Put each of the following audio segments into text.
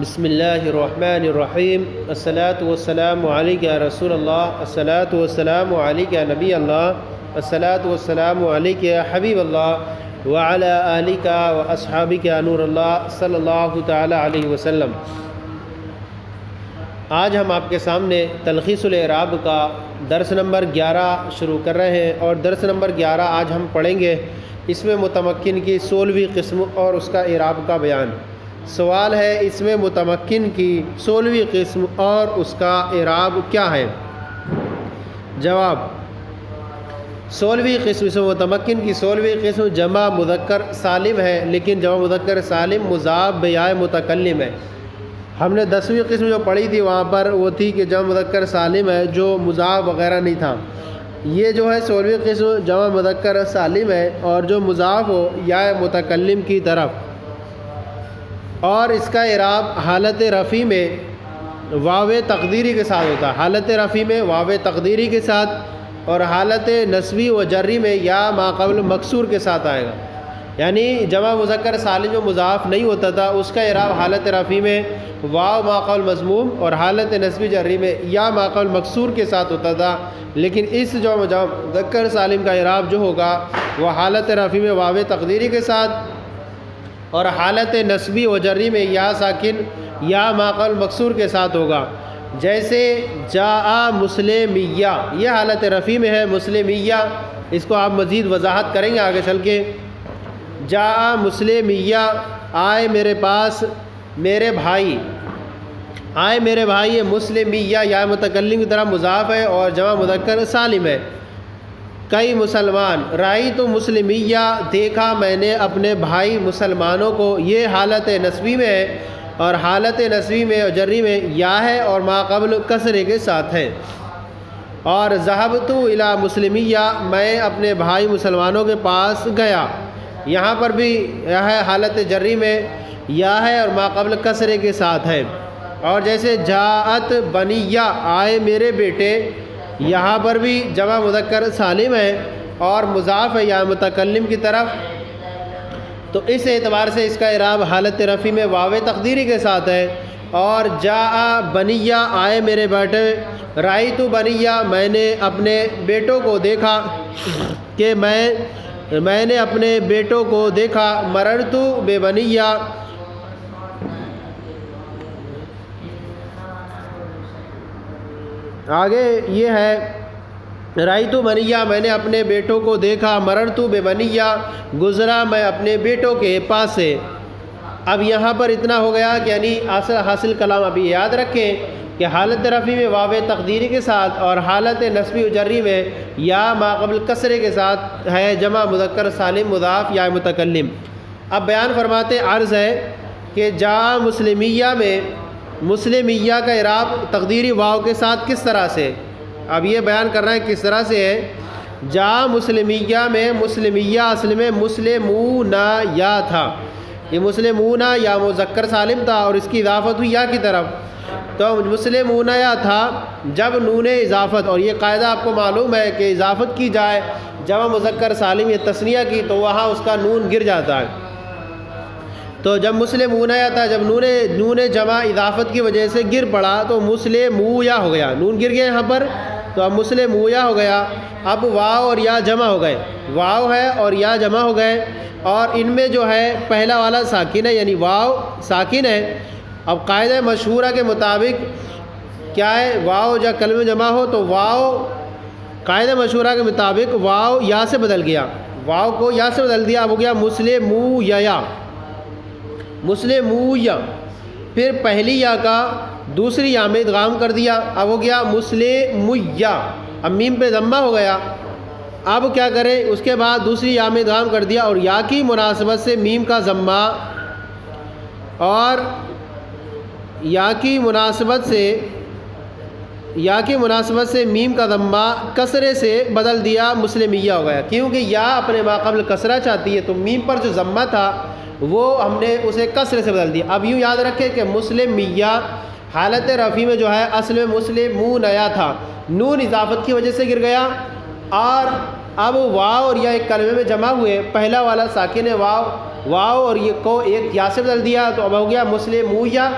بسم اللہ الرحمن الرحیم الصلاۃ والسلام علیک یا رسول اللہ، الصلاۃ والسلام علیک یا نبی اللہ، الصلاۃ والسلام علیک یا حبیب اللہ وعلی آلک و اصحابک یا نور اللہ صلی اللہ تعالی علیہ وسلم۔ آج ہم آپ کے سامنے تلخیص الاعراب کا درس نمبر 11 شروع کر رہے ہیں، اور درس نمبر 11 آج ہم پڑھیں گے۔ اس میں متمکن کی 16ویں قسم اور اس کا اعراب کا بیان۔ سوال ہے، اس میں متمکن کی 16ویں قسم اور اس کا اعراب کیا ہے؟ جواب، 16ویں قسم سے متمکن کی 16ویں قسم جمع مذکر سالم ہے، لیکن جمع مذکر سالم مضاف بیائے متکلم ہے۔ ہم نے 10ویں قسم جو پڑھی تھی وہاں پر وہ تھی کہ جمع مذکر سالم ہے جو مضاف وغیرہ نہیں تھا۔ یہ جو ہے 16ویں قسم جمع مذکر سالم ہے اور جو مضاف ہو یا متکلم کی طرف، اور اس کا اعراب حالت رفع میں واو تقدیری کے ساتھ ہوتا ہے۔ حالت رفع میں واو تقدیری کے ساتھ، اور حالت نصبی و جری میں یا ما قبل مکسور کے ساتھ آئے گا۔ یعنی جمع مذکر سالم جو مضاف نہیں ہوتا تھا اس کا اعراب حالت رفع میں واو ما قبل مضموم اور حالت نصبی جری میں یا ما قبل مکسور کے ساتھ ہوتا تھا، لیکن اس جو جمع مذکر سالم کا اعراب جو ہوگا وہ حالت رفع میں واو تقدیری کے ساتھ اور حالت نصبی و جری میں یا ساکن یا ما قبل مکسور کے ساتھ ہوگا۔ جیسے جاء مسلمیہ، یہ حالت رفع میں ہے مسلمیہ، اس کو آپ مزید وضاحت کریں گے آگے چل کے۔ جاء مسلمیہ، آئے میرے پاس میرے بھائی، آئے میرے بھائی، یہ مسلمیہ یا متکلم کی طرح مضاف ہے اور جمع مذکر سالم ہے۔ کئی مسلمان، رأیت مسلمیہ، دیکھا میں نے اپنے بھائی مسلمانوں کو، یہ حالت نصبی میں ہے اور حالت نصبی میں اور جری میں یا ہے اور ما قبل کسرے کے ساتھ ہے۔ اور ذهبت الی مسلمیہ، میں اپنے بھائی مسلمانوں کے پاس گیا، یہاں پر بھی ہے حالت جری میں یا ہے اور ما قبل کسرے کے ساتھ ہے۔ اور جیسے جاءت بنیہ، آئے میرے بیٹے، یہاں پر بھی جمع مذکر سالم ہے اور مضاف ہے یا متکلم کی طرف، تو اس اعتبار سے اس کا اعراب حالت رفع میں واو تقدیری کے ساتھ ہے۔ اور جاء بنیہ، آئے میرے بیٹے، رأیت بنیہ، میں نے اپنے بیٹوں کو دیکھا، کہ میں نے اپنے بیٹوں کو دیکھا، مررت بے بنیہ، آگے یہ ہے رأیت بنیہ، میں نے اپنے بیٹوں کو دیکھا، مررت بے بنیہ، گزرا میں اپنے بیٹوں کے پاس سے۔ اب یہاں پر اتنا ہو گیا کہ یعنی حاصل کلام ابھی یاد رکھیں کہ حالت رفع میں واو تقدیری کے ساتھ اور حالت نصبی و جری میں یا ما قبل کسرے کے ساتھ ہے جمع مذکر سالم مضاف یا متکلم۔ اب بیان فرماتے عرض ہے کہ جاء مسلمیہ میں مسلمیہ کا اعراب تقدیری واو کے ساتھ کس طرح سے، اب یہ بیان کر رہے ہیں کس طرح سے ہے۔ جاء مسلمیہ میں مسلمیہ اصل میں مسلمون یا تھا، یہ مسلمون یا مذکر سالم تھا اور اس کی اضافت ہوئی یا کی طرف، تو مسلمون یا تھا جب نون اضافت، اور یہ قاعدہ آپ کو معلوم ہے کہ اضافت کی جائے جمع مذکر سالم یا تثنیہ کی تو وہاں اس کا نون گر جاتا ہے۔ تو جب مسلمون یا تھا، جب نون جمع اضافت کی وجہ سے گر پڑا تو مسلمویا ہو گیا، نون گر گیا یہاں پر، تو اب مسلمویا ہو گیا۔ اب واو اور یا جمع ہو گئے، واو ہے اور یا جمع ہو گئے، اور ان میں جو ہے پہلا والا ساکن ہے، یعنی واو ساکن ہے۔ اب قاعدہ مشہورہ کے مطابق کیا ہے، واو جب کلمہ جمع ہو تو واو قاعدہ مشہورہ کے مطابق واو یا سے بدل گیا، واو کو یا سے بدل دیا، اب ہو گیا مسلمویا، مسلمویا، پھر پہلی یا کا دوسری یا میں ادغام کر دیا، اب ہو گیا مسلمیہ، اب میم پہ ضمہ ہو گیا۔ اب کیا کریں، اس کے بعد دوسری یا میں ادغام کر دیا اور یا کی مناسبت سے میم کا ضمہ، اور یا کی مناسبت سے میم کا ضمہ کسرے سے بدل دیا، مسلمیہ ہو گیا، کیونکہ یا اپنے ما قبل کسرہ چاہتی ہے تو میم پر جو ضمہ تھا وہ ہم نے اسے کسرے سے بدل دیا۔ اب یوں یاد رکھیں کہ مسلمیہ حالت رفع میں جو ہے اصل میں مسلمون یا تھا، نون اضافت کی وجہ سے گر گیا، اور اب واو اور یا ایک کلمے میں جمع ہوئے، پہلا والا ساکن ہے واو اور یہ کو ایک یا سے بدل دیا تو اب ہو گیا مسلمویا،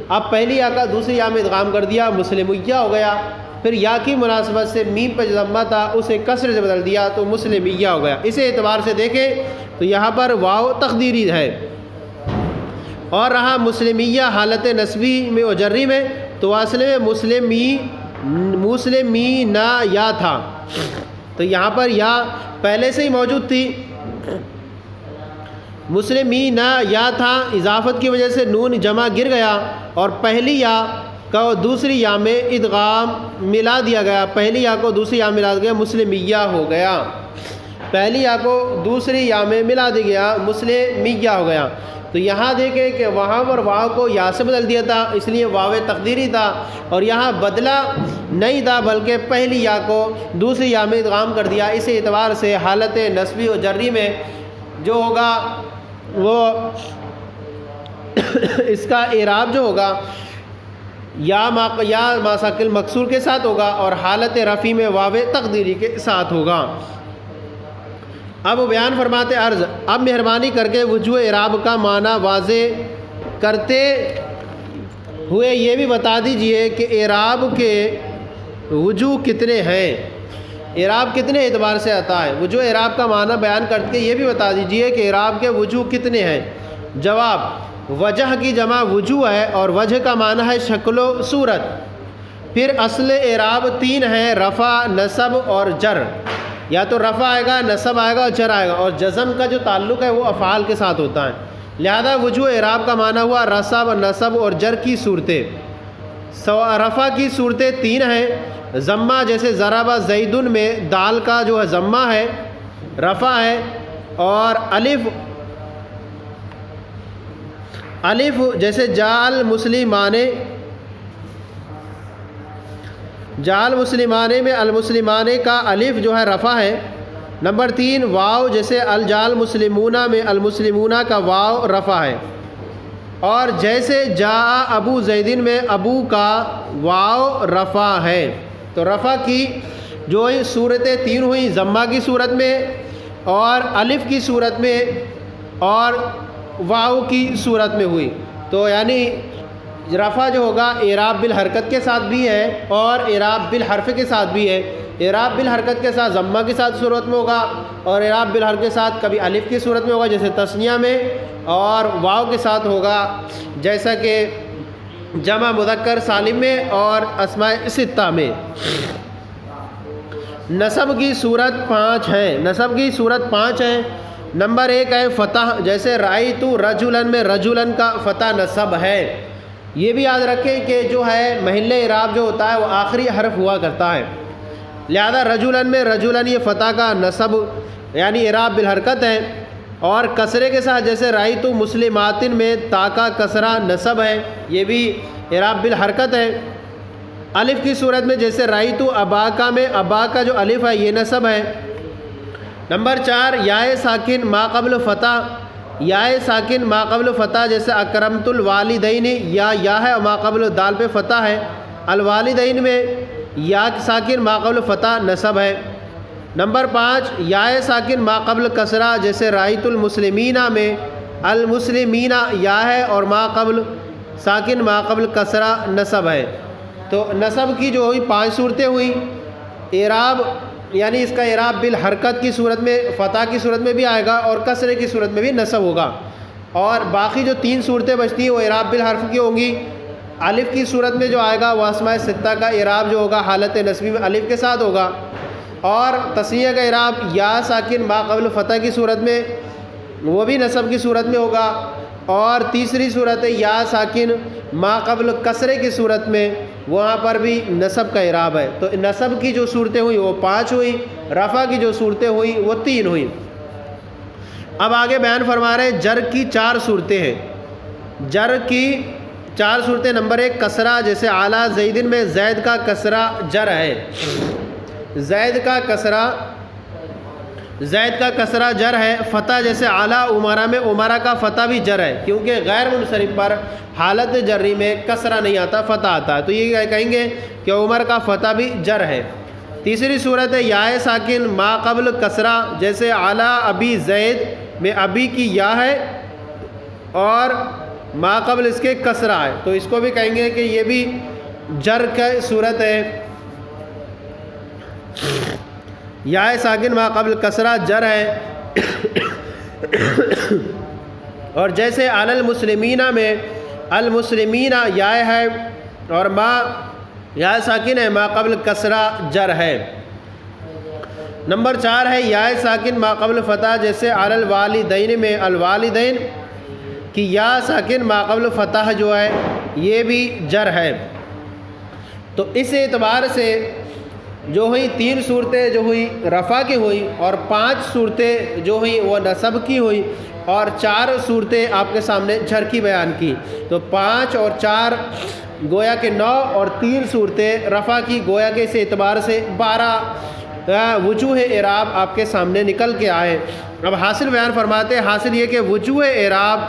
اب پہلی یا کا دوسری یا میں ادغام کر دیا، مسلمیہ ہو گیا. پھر یا کی مناسبت سے میم پہ جو ضمہ تھا اسے کسر سے بدل دیا تو مسلمیہ ہو گیا. اسی اعتبار سے دیکھیں تو یہاں پر واو تقدیری ہے. اور رہا مسلمیہ حالت نسبی میں و جری میں، تو اصل میں مسلمین یا تھا، تو یہاں پر یا پہلے سے ہی موجود تھی. مسلمین یا تھا، اضافت کی وجہ سے نون جمع گر گیا اور پہلی یا کو دوسری یا میں ادغام ملا دیا گیا. پہلی یا کو دوسری یا ملا دیا گیا، مسلمیہ ہو گیا. پہلی یا کو دوسری یا میں ملا دیا گیا، مسلمیہ ہو گیا. تو یہاں دیکھیں کہ وہاں پر واو کو یا سے بدل دیا تھا، اس لیے واو تقدیری تھا، اور یہاں بدلا نہیں تھا بلکہ پہلی یا کو دوسری یا میں ادغام کر دیا. اسی اعتبار سے حالت نسبی و جری میں جو ہوگا وہ اس کا اعراب جو ہوگا یا ما ساکن مکسور کے ساتھ ہوگا، اور حالت رفع میں واو تقدیری کے ساتھ ہوگا. اب بیان فرماتے عرض، اب مہربانی کر کے وجوہ اعراب کا معنی واضح کرتے ہوئے یہ بھی بتا دیجئے کہ اعراب کے وجوہ کتنے ہیں، اعراب کتنے اعتبار سے آتا ہے. وجوہ اعراب کا معنی بیان کر کے یہ بھی بتا دیجئے کہ اعراب کے وجوہ کتنے ہیں. جواب، وجہ کی جمع وجوہ ہے، اور وجہ کا معنی ہے شکل و صورت. پھر اصل اعراب 3 ہیں، رفع، نصب اور جر. یا تو رفع آئے گا، نصب آئے گا اور جر آئے گا، اور جزم کا جو تعلق ہے وہ افعال کے ساتھ ہوتا ہے. لہذا وجوہ اعراب کا معنی ہوا رفع، نصب اور جر کی صورتیں. رفع کی صورتیں 3 ہیں. ضمہ جیسے ضرب زیدن میں دال کا جو ہے ضمہ ہے رفع ہے، اور الف جیسے جعل مسلمانے میں المسلمانے کا الف جو ہے رفع ہے. نمبر 3 واو جیسے الجال مسلمونہ میں المسلمونہ کا واو رفع ہے. اور جیسے جا ابو زیدن میں ابو کا واو رفع ہے. تو رفع کی جو صورتیں 3 ہوئیں، ضمہ کی صورت میں اور الف کی صورت میں اور واو کی صورت میں ہوئی. تو یعنی رفع جو ہوگا اعراب بالحرکت کے ساتھ بھی ہے اور اعراب بالحرف کے ساتھ بھی ہے. اعراب بالحرکت کے ساتھ ضمہ کی ساتھ صورت میں ہوگا، اور اعراب بالحرف کے ساتھ کبھی الف کی صورت میں ہوگا جیسے تثنیہ میں، اور واو کے ساتھ ہوگا جیسا کہ جمع مذکر سالم میں اور اسماء ستہ میں. نصب کی صورت 5 ہے. نصب کی صورت 5 ہے. نمبر 1 ہے فتح، جیسے رأیت رجلن میں رجلن کا فتح نصب ہے. یہ بھی یاد رکھیں کہ جو ہے محل اعراب جو ہوتا ہے وہ آخری حرف ہوا کرتا ہے. لہذا رجلن میں رجلن یہ فتح کا نصب یعنی اعراب بالحرکت ہے. اور کسرے کے ساتھ جیسے رأیت مسلماتن میں تا کا کسرہ نصب ہے، یہ بھی اعراب بالحرکت ہے. الف کی صورت میں جیسے رأیت اباکا میں ابا کا جو الف ہے یہ نصب ہے. نمبر 4 یائے ساکن ما قبل فتح، یائے ساکن ما قبل فتح جیسے اکرمت الوالدین، یا ہے اور ما قبل دال پہ فتح ہے. الوالدین میں یا ساکن ما قبل فتح نصب ہے. نمبر 5 یائے ساکن ما قبل کسرہ جیسے رأیت المسلمینہ میں المسلمینہ یا ہے اور ما قبل ساکن ما قبل کسرہ نصب ہے. تو نصب کی جو ہوئی 5 صورتیں ہوئی. اعراب یعنی اس کا اعراب بالحرکت کی صورت میں فتح کی صورت میں بھی آئے گا اور کسرے کی صورت میں بھی نصب ہوگا. اور باقی جو 3 صورتیں بچتی ہیں وہ اعراب بالحرف کی ہوں گی. الف کی صورت میں جو آئے گا وہ اسماء ستہ کا اعراب جو ہوگا حالت نسبی میں الف کے ساتھ ہوگا. اور تثنیہ کا اعراب یا ساکن ما قبل فتح کی صورت میں وہ بھی نصب کی صورت میں ہوگا. اور تیسری صورت ہے یا ساکن ما قبل کسرے کی صورت میں، وہاں پر بھی نصب کا اعراب ہے. تو نصب کی جو صورتیں ہوئی وہ 5 ہوئی، رفع کی جو صورتیں ہوئی وہ 3 ہوئی. اب آگے بیان فرما رہے ہیں جر کی 4 صورتیں ہیں. جر کی 4 صورتیں. نمبر 1 کسرہ جیسے اعلیٰ زیدن میں زید کا کسرہ جر ہے. زید کا کسرہ جر ہے. فتح جیسے اعلیٰ عمرہ میں عمرہ کا فتح بھی جر ہے، کیونکہ غیر منصرف پر حالت جری میں کسرہ نہیں آتا، فتح آتا ہے. تو یہ کہیں گے کہ عمر کا فتح بھی جر ہے. تیسری صورت ہے یا ساکن ما قبل کسرہ جیسے اعلیٰ ابی زید میں ابی کی یا ہے اور ما قبل اس کے کسرہ ہے، تو اس کو بھی کہیں گے کہ یہ بھی جر کا صورت ہے، یا ساکن ما قبل کسرہ جر ہے۔ اور جیسے علی المسلمین میں المسلمین یا ہے اور ما یا ساکن ہے، ما قبل کسرہ جر ہے۔ نمبر 4 ہے یا ساکن ما قبل فتح، جیسے علی الوالدین میں الوالدین کی یا ساکن ما قبل فتح جو ہے یہ بھی جر ہے۔ تو اس اعتبار سے جو ہوئی 3 صورتیں جو ہوئی رفع کی ہوئی، اور 5 صورتیں جو ہوئی وہ نصب کی ہوئی، اور 4 صورتیں آپ کے سامنے جر کی بیان کی۔ تو 5 اور 4 گویا کہ 9 اور 3 صورتیں رفع کی، گویا کہ اس اعتبار سے 12 وجوہ اعراب آپ کے سامنے نکل کے آئے۔ اب حاصل بیان فرماتے ہیں، حاصل یہ کہ وجوہ اعراب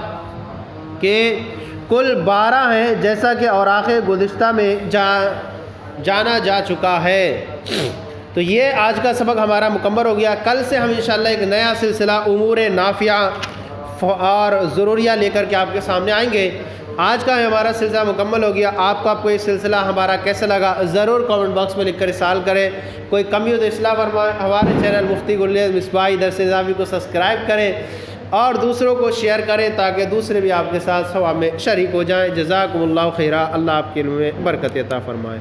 کے کل 12 ہیں، جیسا کہ اوراق گزشتہ میں جانا جا چکا ہے۔ تو یہ آج کا سبق ہمارا مکمل ہو گیا۔ کل سے ہم انشاءاللہ ایک نیا سلسلہ امور نافعہ اور ضروریہ لے کر کے آپ کے سامنے آئیں گے۔ آج کا ہمارا سلسلہ مکمل ہو گیا۔ آپ کو یہ سلسلہ ہمارا کیسا لگا ضرور کامنٹ باکس میں لکھ کر ارسال کریں۔ کوئی کمی ہو تو اصلاح فرمائیں۔ ہمارے چینل مفتی گلیز مصباحی درس نظامی کو سبسکرائب کریں اور دوسروں کو شیئر کریں تاکہ دوسرے بھی آپ کے ساتھ ثواب میں شریک ہو جائیں۔ جزاکم اللہ خیرہ، اللہ آپ کے علم میں برکت عطا فرمائے۔